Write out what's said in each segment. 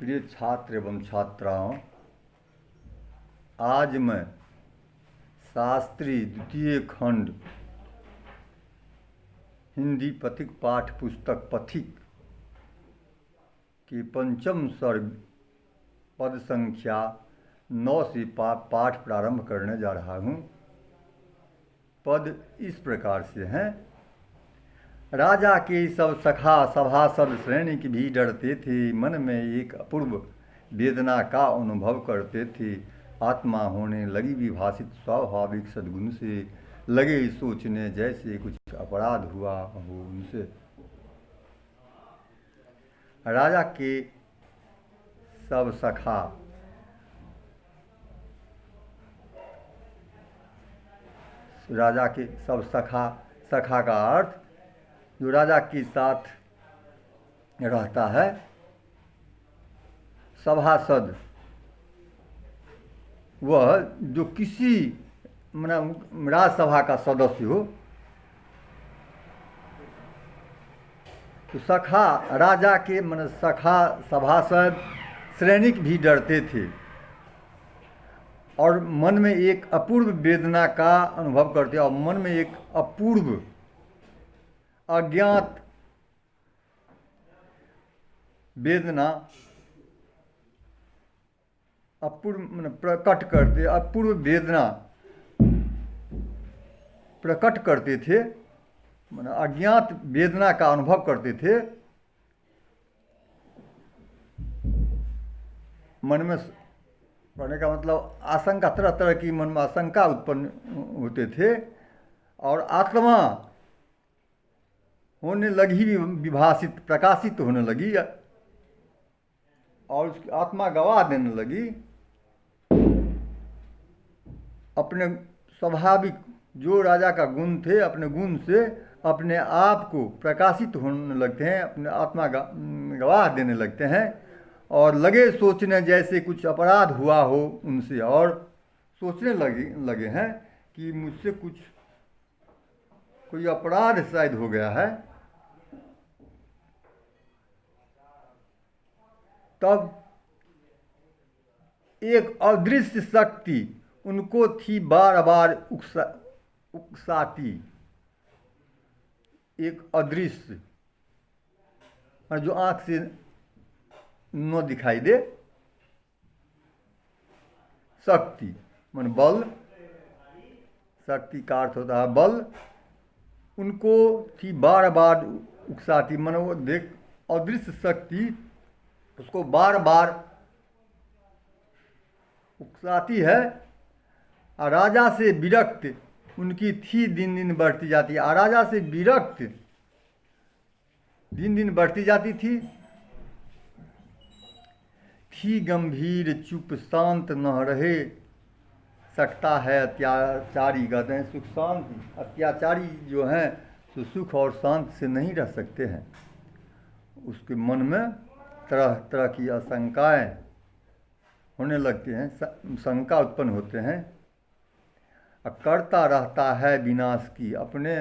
प्रिय छात्र एवं छात्राओं, आज मैं शास्त्री द्वितीय खंड हिंदी पथिक पाठ पुस्तक पथिक के पंचम सर्ग पद संख्या 9 से पाठ प्रारंभ करने जा रहा हूँ। पद इस प्रकार से हैं। राजा के सब सखा सभासद सैनिक भी डरते थे, मन में एक अपूर्व वेदना का अनुभव करते थे। आत्मा होने लगी विभाषित, स्वाभाविक सद्गुण से लगे सोचने जैसे कुछ अपराध हुआ हो उनसे। राजा के सब सखा, राजा के सब सखा, सखा का अर्थ जो राजा के साथ रहता है। सभासद वह जो किसी राजसभा का सदस्य हो। तो सखा, राजा के सखा सभासद सैनिक भी डरते थे और मन में एक अपूर्व वेदना का अनुभव करते, और मन में एक अपूर्व अज्ञात वेदना अपूर्व प्रकट करते, अपूर्व वेदना प्रकट करते थे, अज्ञात वेदना का अनुभव करते थे। मन में कहने का मतलब आशंका, तरह तरह की मन में आशंका उत्पन्न होते थे और आत्मा होने लगी विभाषित, प्रकाशित होने लगी और उसकी आत्मा गवाह देने लगी। अपने स्वाभाविक जो राजा का गुण थे, अपने गुण से अपने आप को प्रकाशित होने लगते हैं, अपने आत्मा गवाह देने लगते हैं और लगे सोचने जैसे कुछ अपराध हुआ हो उनसे, और सोचने लगे हैं कि मुझसे कोई अपराध शायद हो गया है। तब एक अदृश्य शक्ति उनको थी बार बार उकसाती। एक अदृश्य जो आंख से न दिखाई दे शक्ति, मन बल, शक्ति का अर्थ होता है बल। उनको थी बार बार उकसाती, मन वो देख अदृश्य शक्ति उसको बार बार उकसाती है। और राजा से विरक्त उनकी थी दिन दिन बढ़ती जाती है। राजा से विरक्त दिन दिन बढ़ती जाती थी गंभीर चुप, शांत न रहे सकता है अत्याचारी। कहते हैं सुख शांति, अत्याचारी जो हैं तो सुख और शांत से नहीं रह सकते हैं। उसके मन में तरह तरह की आशंकाएं होने लगती हैं, शंका उत्पन्न होते हैं। करता रहता है विनाश की, अपने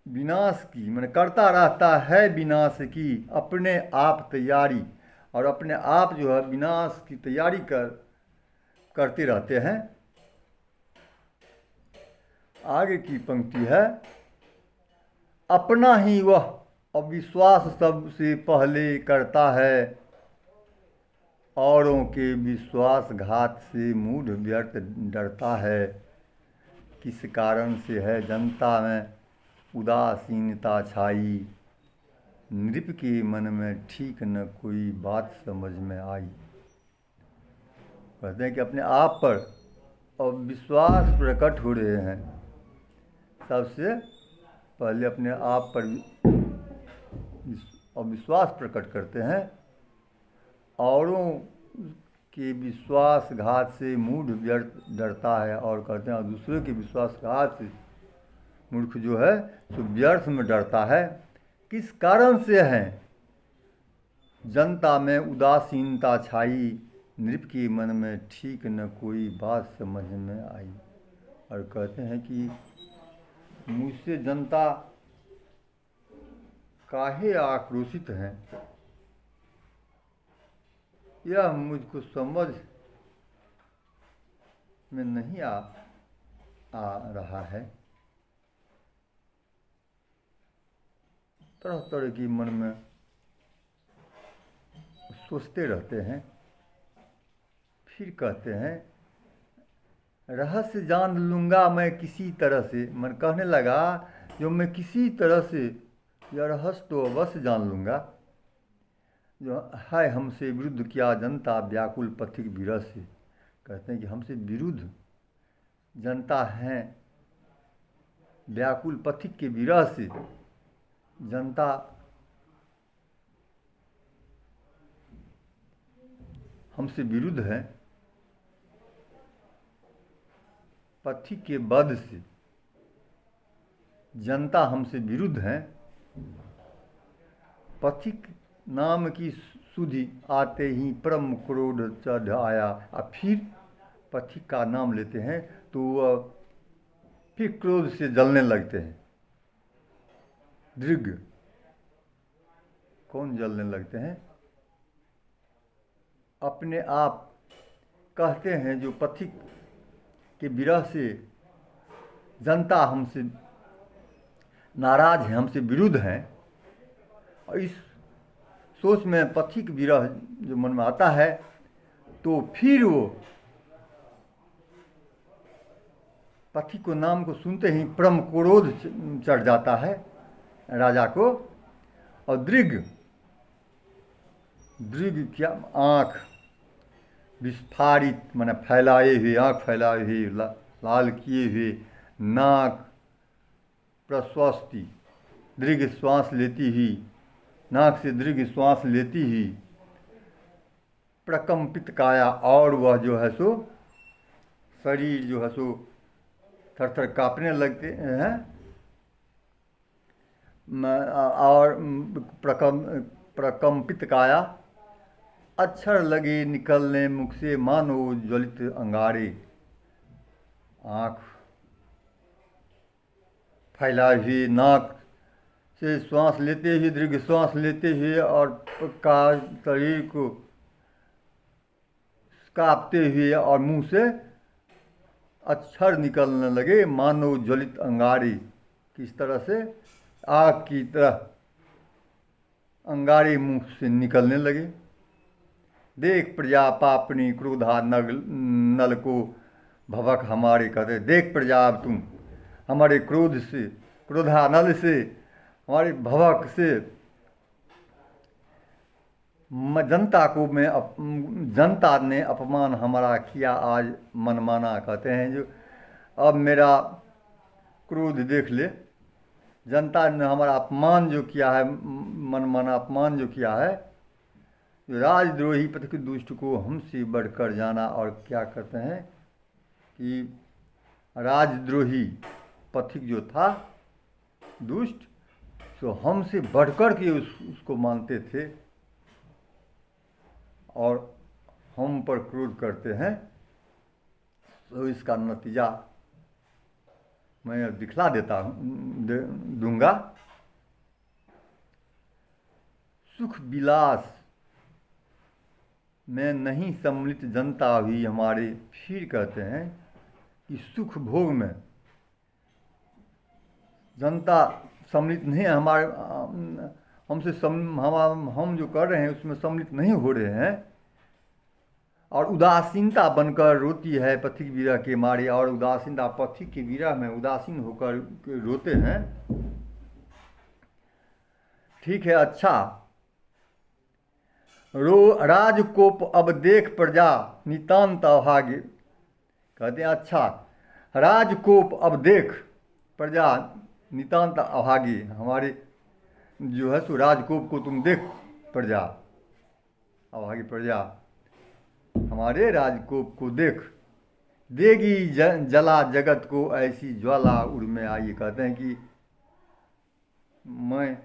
विनाश की मैंने करता रहता है विनाश की अपने आप तैयारी, और अपने आप जो है विनाश की तैयारी करते रहते हैं। आगे की पंक्ति है, अपना ही वह अविश्वास सबसे पहले करता है, औरों के विश्वासघात से मूढ़ व्यर्थ डरता है। किस कारण से है जनता में उदासीनता छाई, नृप के मन में ठीक न कोई बात समझ में आई। कहते हैं कि अपने आप पर अविश्वास प्रकट हो रहे हैं। सबसे पहले अपने आप पर अविश्वास प्रकट करते हैं, औरों के विश्वासघात से मूढ़ व्यर्थ डरता है। और कहते हैं दूसरे के विश्वासघात से मूर्ख जो है तो व्यर्थ में डरता है। किस कारण से है जनता में उदासीनता छाई, नृप के मन में ठीक न कोई बात समझ में आई। और कहते हैं कि मुझसे जनता काहे आक्रोशित हैं, यह मुझको समझ में नहीं आ रहा है। तरह तरह की मन में सोचते रहते हैं। फिर कहते हैं रहस्य जान लूँगा मैं किसी तरह से। मन कहने लगा जो मैं किसी तरह से यह रहस्य तो अवश्य जान लूँगा। जो है हमसे विरुद्ध क्या जनता व्याकुल पथिक विरह से। कहते हैं कि हमसे विरुद्ध जनता हैं व्याकुल पथिक के विरह से। जनता हमसे विरुद्ध है पथिक के वध से। जनता हमसे विरुद्ध है। पथिक नाम की सुधि आते ही परम क्रोध चढ़ आया। अब फिर पथिक का नाम लेते हैं तो वह फिर क्रोध से जलने लगते हैं। दृग कौन जलने लगते हैं? अपने आप कहते हैं जो पथिक के विरह से जनता हमसे नाराज है, हमसे विरुद्ध हैं। और इस सोच में पथिक विरह जो मन में आता है तो फिर वो पथिक को नाम को सुनते ही परम क्रोध चढ़ जाता है राजा को। और दृग क्या? आँख विस्फारित माने फैलाए हुए, आँख फैलाए हुए, लाल किए हुए, नाक प्रश्वस्ति दीर्घ श्वास लेती हुई, नाक से दीर्घ श्वास लेती हुई, प्रकंपित काया, और वह जो है सो शरीर जो है सो थर थर काँपने लगते हैं। और प्रकंपित काया, अक्षर लगे निकलने मुख से मानो ज्वलित अंगारे। आँख फैलाए हुए, नाक से श्वास लेते हुए, दीर्घ श्वास लेते हुए, और का शरीर को कांपते हुए और मुंह से अक्षर निकलने लगे मानो ज्वलित अंगारे। किस तरह से? आग की तरह अंगारे मुंह से निकलने लगे। देख प्रजा पापनी क्रोधा नल को भवक हमारे। कहते देख प्रजा, अब तुम हमारे क्रोध से, क्रोधा नल से, हमारे भवक से जनता को जनता ने अपमान हमारा किया आज मनमाना। कहते हैं जो अब मेरा क्रोध देख ले, जनता ने हमारा अपमान जो किया है, मनमाना अपमान जो किया है। राजद्रोही पथिक दुष्ट को हमसे बढ़कर जाना। और क्या कहते हैं कि राजद्रोही पथिक जो था दुष्ट, तो हमसे बढ़कर के उसको मानते थे और हम पर क्रोध करते हैं। तो इसका नतीजा मैं दिखला देता दूंगा। सुख विलास में नहीं सम्मिलित जनता हुई हमारे। फिर कहते हैं कि सुख भोग में जनता सम्मिलित नहीं है हमारे, हमसे हम जो कर रहे हैं उसमें सम्मिलित नहीं हो रहे हैं। और उदासीनता बनकर रोती है पथिक विरह के मारे। और उदासीनता पथिक के विरह में उदासीन होकर रोते हैं। ठीक है, अच्छा। राजकोप अब देख प्रजा नितांत अभागे। कहते हैं अच्छा, राजकोप अब देख प्रजा नितांत अभागे। हमारे जो है सो राजकोप को तुम देख प्रजा, अभागी प्रजा हमारे राजकोप को देख। देगी जला जगत को ऐसी ज्वाला उड़ में आई। कहते हैं कि मैं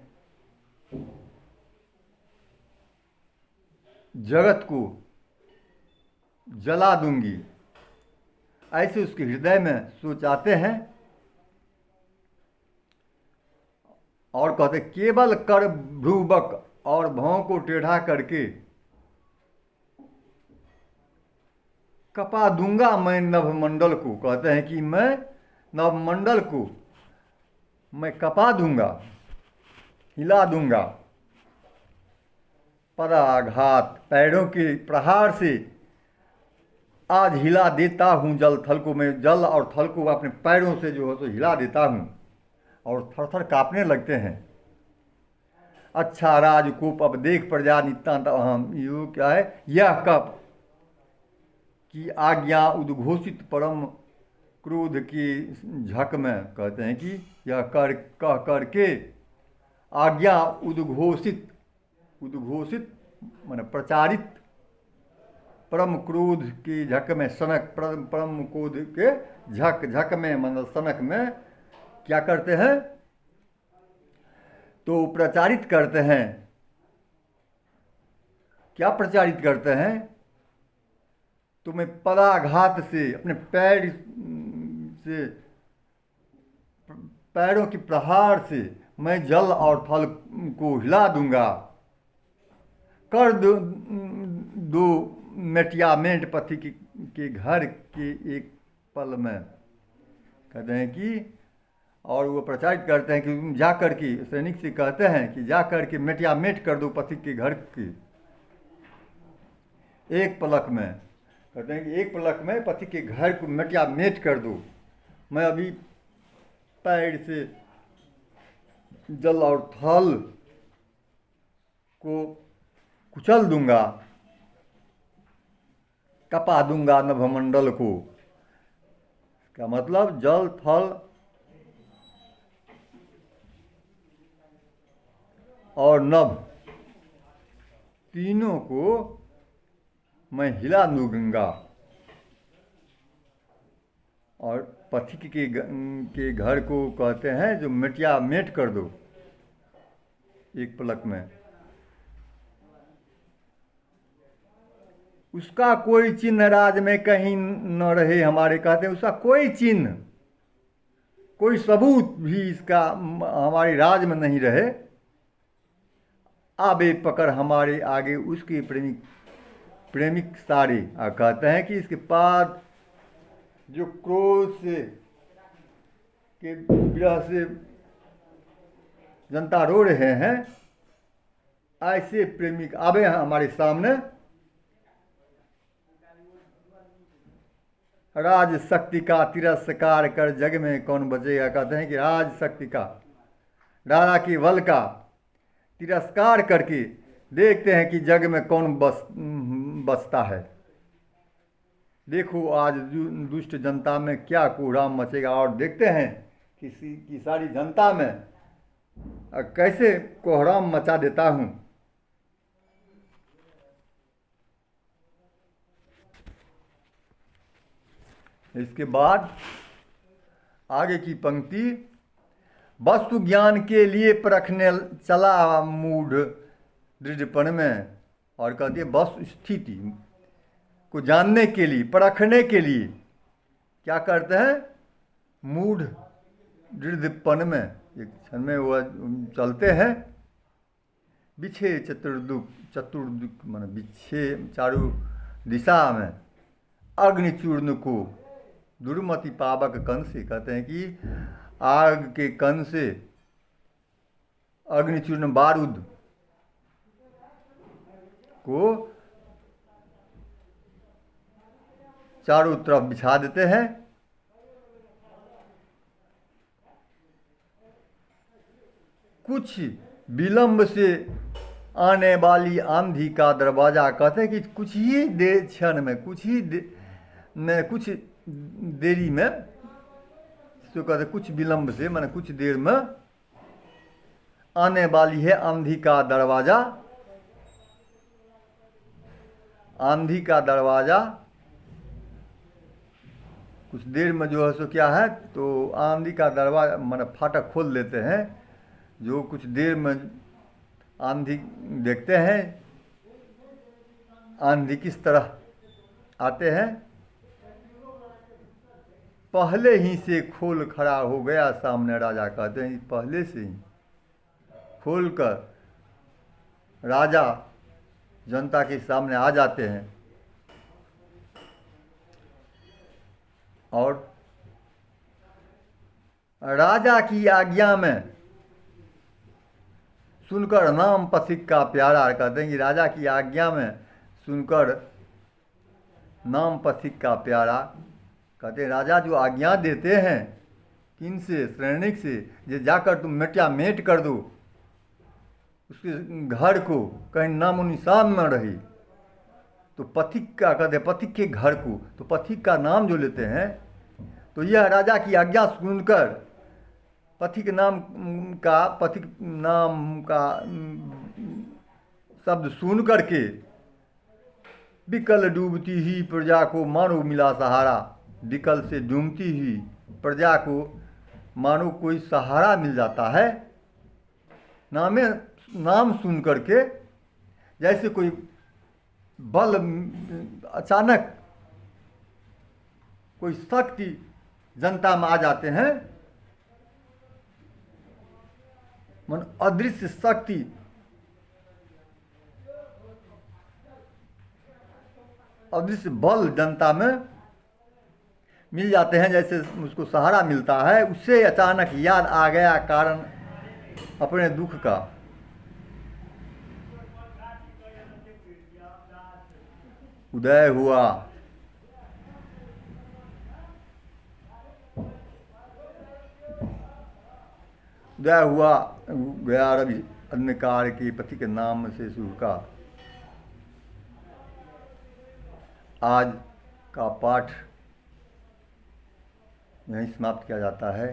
जगत को जला दूंगी, ऐसे उसके हृदय में सोचाते हैं। और कहते केवल कर भ्रूबक, और भौं को टेढ़ा करके कपा दूंगा मैं नभमंडल को, कहते हैं कि मैं नभमंडल को मैं कपा दूंगा, हिला दूंगा। पदाघात, पैरों के प्रहार से आज हिला देता हूँ जल थल को। मैं जल और थल को अपने पैरों से जो है तो हिला देता हूँ और थर थर काँपने लगते हैं। अच्छा राजकूप अब देख प्रजा नितांत अहम, यो क्या है, यह कब की आज्ञा उद्घोषित परम क्रोध की झक में, कहते हैं कि यह कर कह करके आज्ञा उद्घोषित, उद्घोषित माने प्रचारित, परम क्रोध की झक में, सनक परम क्रोध के झक, झक में मतलब सनक में क्या करते हैं, तो प्रचारित करते हैं। क्या प्रचारित करते हैं, तो मैं पदाघात से, अपने पैर से, पैरों के प्रहार से मैं जल और थल को हिला दूंगा। कर दो मेटियामेंट पति के घर के एक पल में, कहते हैं कि, और वो प्रचारित करते हैं कि तुम जा कर के, सैनिक से कहते हैं कि जा कर के मेटियामेट कर दो पति के घर की एक पलक में। कहते हैं कि एक पलक में पति के घर को मेटियामेट कर दो। मैं अभी पैर से जल और थल को कुचल दूंगा, कपा दूंगा नभमंडल को। क्या मतलब, जल थल और नभ तीनों को मैं हिला दूंगा और पथिक के घर को कहते हैं जो मेटिया मेट कर दो एक पलक में। उसका कोई चिन्ह राज में कहीं न रहे हमारे, कहते हैं उसका कोई चिन्ह, कोई सबूत भी इसका हमारे राज में नहीं रहे। आबे पकड़ हमारे आगे उसके प्रेमिक सारे, कहते हैं कि इसके पास जो क्रोध से के विरह से जनता रो रहे हैं, ऐसे प्रेमिक आवे हैं हमारे सामने। राज शक्ति का तिरस्कार कर जग में कौन बचेगा, कहते हैं कि राज शक्ति का, राजा की बल का तिरस्कार करके देखते हैं कि जग में कौन बचता है। देखो आज दुष्ट जनता में क्या कोहराम मचेगा, और देखते हैं कि सारी जनता में कैसे कोहराम मचा देता हूँ। इसके बाद आगे की पंक्ति, वस्तु ज्ञान के लिए परखने चला मूढ़ दृढ़पन में, और कहती है वस्तु स्थिति को जानने के लिए, परखने के लिए क्या करते हैं, मूढ़ दृढ़पन में, एक क्षण में वह चलते हैं। बिछे चतुर्दुख मान बिछे चारों दिशा में, अग्निचूर्ण को दुर्मति पावक कन से, कहते हैं कि आग के कन से अग्निचूर्ण बारूद को चारों तरफ बिछा देते हैं। कुछ विलंब से आने वाली आंधी का दरवाजा, कहते हैं कि कुछ ही देर क्षण में, कुछ देरी में, तो कहते कुछ विलंब से माने कुछ देर में आने वाली है आंधी का दरवाजा। आंधी का दरवाजा कुछ देर में जो है सो क्या है, तो आंधी का दरवाजा माने फाटक खोल देते हैं। जो कुछ देर में आंधी देखते हैं, आंधी किस तरह आते हैं, पहले ही से खोल खड़ा हो गया सामने राजा, कहते हैं पहले से ही खोल कर राजा जनता के सामने आ जाते हैं। और राजा की आज्ञा में सुनकर नाम पथिक का प्यारा। कहते हैं कि राजा की आज्ञा में सुनकर नाम पथिक का प्यारा। कहते हैं राजा जो आज्ञा देते हैं किन से, सैनिक से, जे जाकर तुम मेटिया मेट कर दो, उसके घर को कहीं नामो निशान न रही। तो पथिक का कहते हैं, पथिक के घर को, तो पथिक का नाम जो लेते हैं, तो यह राजा की आज्ञा सुनकर पथिक नाम का शब्द सुन करके विकल डूबती ही प्रजा को मानो मिला सहारा। विकल से डूबती हुई प्रजा को मानो कोई सहारा मिल जाता है। नाम सुन करके जैसे कोई बल, अचानक कोई शक्ति जनता में आ जाते हैं, मन अदृश्य शक्ति अदृश्य बल जनता में मिल जाते हैं, जैसे उसको सहारा मिलता है। उससे अचानक याद आ गया कारण अपने दुख का। उदय हुआ गया रवि अंधकार के पति के नाम से शुभ का। आज का पाठ यहीं समाप्त किया जाता है।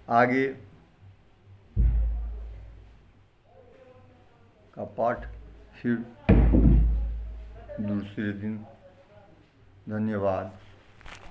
आगे का पाठ फिर दूसरे दिन। धन्यवाद।